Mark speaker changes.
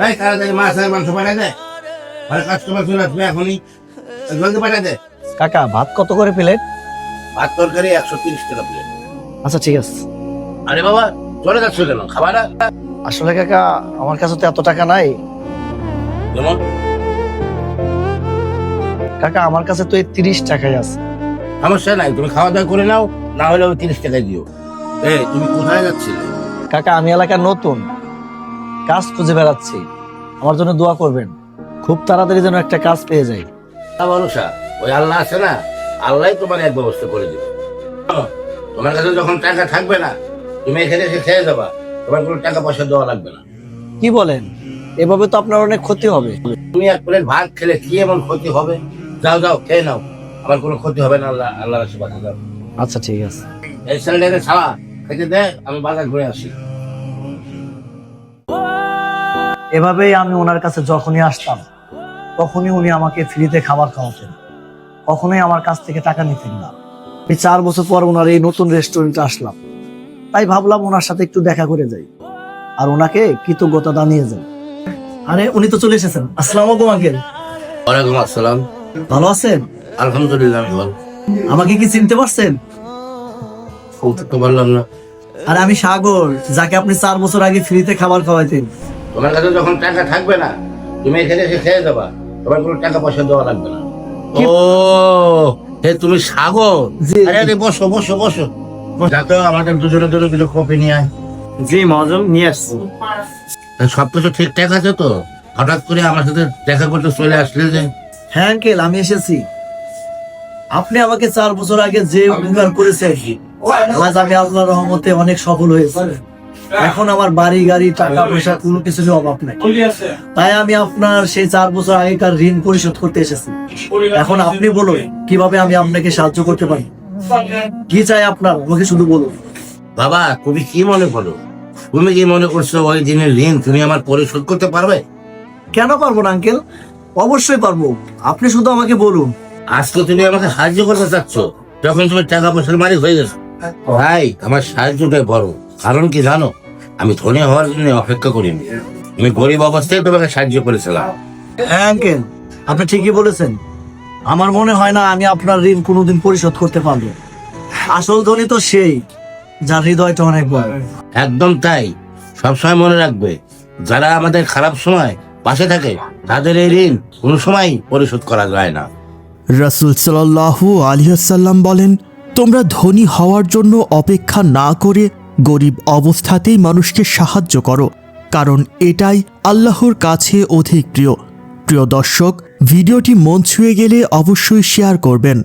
Speaker 1: এই তাড়াতাড়ি মাছ আর মাংস পাঠাই দে, আর কাস্টমার চলে আসবে এখনই, জলদি পাঠাই দে।
Speaker 2: কাকা ভাত কত করে প্লেট?
Speaker 1: ভাত তরকারি 130 টাকা প্লেট।
Speaker 2: আচ্ছা ঠিক আছে।
Speaker 1: আরে বাবা চলে যাচ্ছ কেন, খাবার না?
Speaker 2: আসলে কাকা আমার কাছে তো এত টাকা নাই।
Speaker 1: যেমন
Speaker 2: কাকা আমার কাছে তো এই 30 টাকাই আছে।
Speaker 1: সমস্যা নাই, তুমি খাওয়া দাওয়া করে নাও, না হলে ওই 30 টাকায় দিও। এই তুমি কোথায় যাচ্ছিলে?
Speaker 2: কাকা আমি এলাকার নতুন, কাজ খুঁজে বেড়াচ্ছি, আমার জন্য দোয়া করবেন, খুব তাড়াতাড়ি যেন একটা কাজ পেয়ে যাই।
Speaker 1: ভরসা ওই আল্লাহ আছে না, আল্লাহ তোমার এক ব্যবস্থা করে দিবে। তোমার কাছে যখন টাকা থাকবে না, তুমি এখানে এসে খেয়ে যাবা, তোমার কোনো টাকা পয়সা দেওয়া লাগবে না।
Speaker 2: কি বলেন? এভাবে তো আপনার অনেক ক্ষতি হবে।
Speaker 1: তুমি এক প্লেট ভাত খেলে কি এমন ক্ষতি হবে? যাও যাও খেয়ে নাও, আমার কোনো ক্ষতি হবে না, আল্লাহ আল্লাহর আশীর্বাদ। যাও।
Speaker 2: আচ্ছা ঠিক আছে।
Speaker 1: এই স্যালাডে ছাড়া খেতে দে, আমি বাজার ঘুরে আসি।
Speaker 2: এভাবেই আমি ওনার কাছে যখনই আসতাম তখনই উনি আমাকে ফ্রিতে খাবার খাওয়াতেন, কখনোই আমার কাছ থেকে টাকা নিতেন না। এই 4 বছর পর ওনার এই নতুন রেস্টুরেন্টে আসলাম, তাই ভাবলাম ওনার সাথে একটু দেখা করে যাই আর ওনাকে কৃতজ্ঞতা জানিয়ে যাই। আরে উনি তো চলে এসেছেন। আসসালামু আলাইকুম আঙ্কেল।
Speaker 1: ওয়ালাইকুম আসসালাম।
Speaker 2: ভালো আছেন?
Speaker 1: আলহামদুলিল্লাহ আমি ভালো।
Speaker 2: আমাকে কি চিনতে পারছেন?
Speaker 1: বলতে তো পারলাম না।
Speaker 2: আরে আমি সাগর, যাকে আপনি 4 বছর আগে ফ্রিতে খাবার খাওয়াইতেন।
Speaker 1: তোমার কাছে যখন টাকা থাকবে না, তুমি এখানে এসে খেয়ে যাবা, তোমার কোনো টাকা পয়সা দেওয়া লাগবে না। ও হে তুমি সাগর?
Speaker 2: জি।
Speaker 1: আরে আরে বসো বসো বসো। যাতে আমাদের দুজনের জন্য কিছু কফি নিয়ে আয়।
Speaker 2: জি মহাজন, নিয়ে আসছি।
Speaker 1: সবকিছু ঠিকঠাক আছে তো? হঠাৎ করে আমার সাথে দেখা করতে চলে আসলে যে?
Speaker 2: হ্যাঁ আঙ্কেল, আমি এসেছি। আপনি আমাকে 4 বছর আগে যে উপকার করেছেন, আজ আমি আল্লাহর রহমতে অনেক সফল হয়েছি। এখন আমার বাড়ি গাড়ি টাকা পয়সা কোনো কিছুর অভাব নাই। তাই আমি আপনার সেই 4 বছর আগেকার ঋণ পরিশোধ করতে এসেছি। এখন আপনি বলুন কিভাবে আমি আপনাকে সাহায্য করতে পারি। কি চাই আপনার, আমাকে শুধু বলুন।
Speaker 1: বাবা তুমি কি মনে করো? তুমি কি মনে করছো ওই দিনের ঋণ তুমি আমার পরিশোধ করতে পারবে?
Speaker 2: কেন পারবো না আঙ্কেল? অবশ্যই পারবো, আপনি শুধু আমাকে বলুন।
Speaker 1: আজকে তুমি আমাকে সাহায্য করতে চাচ্ছ যখন তুমি টাকা পয়সার মালিক হয়ে গেছো? ভাই আমার সাহায্যটাই বড়, কারণ কি জানো, আমি ধনী হওয়ার জন্য অপেক্ষা করিনি, আমি গরিব অবস্থায় তোমাকে সাহায্য করেছিলাম।
Speaker 2: হ্যাঁ আঙ্কেল, আপনি ঠিকই বলেছেন। আমার মনে হয় না আমি আপনার ঋণ কোনোদিন পরিশোধ করতে পারবো। আসল ধনী তো সেই যার হৃদয়টা অনেক বড়।
Speaker 1: একদম তাই, সবসময় মনে রাখবে, যারা আমাদের খারাপ সময় পাশে থাকে তাদের এই ঋণ কোনো সময় পরিশোধ করা যায় না।
Speaker 3: রাসূল সাল্লাল্লাহু আলাইহি ওয়াসাল্লাম বলেন, তোমরা ধনী হওয়ার জন্য অপেক্ষা না করে গরিব অবস্থাতেই মানুষকে সাহায্য করো, কারণ এটাই আল্লাহর কাছে অধিক প্রিয়। প্রিয় দর্শক, ভিডিওটি মন ছুঁয়ে গেলে অবশ্যই শেয়ার করবেন।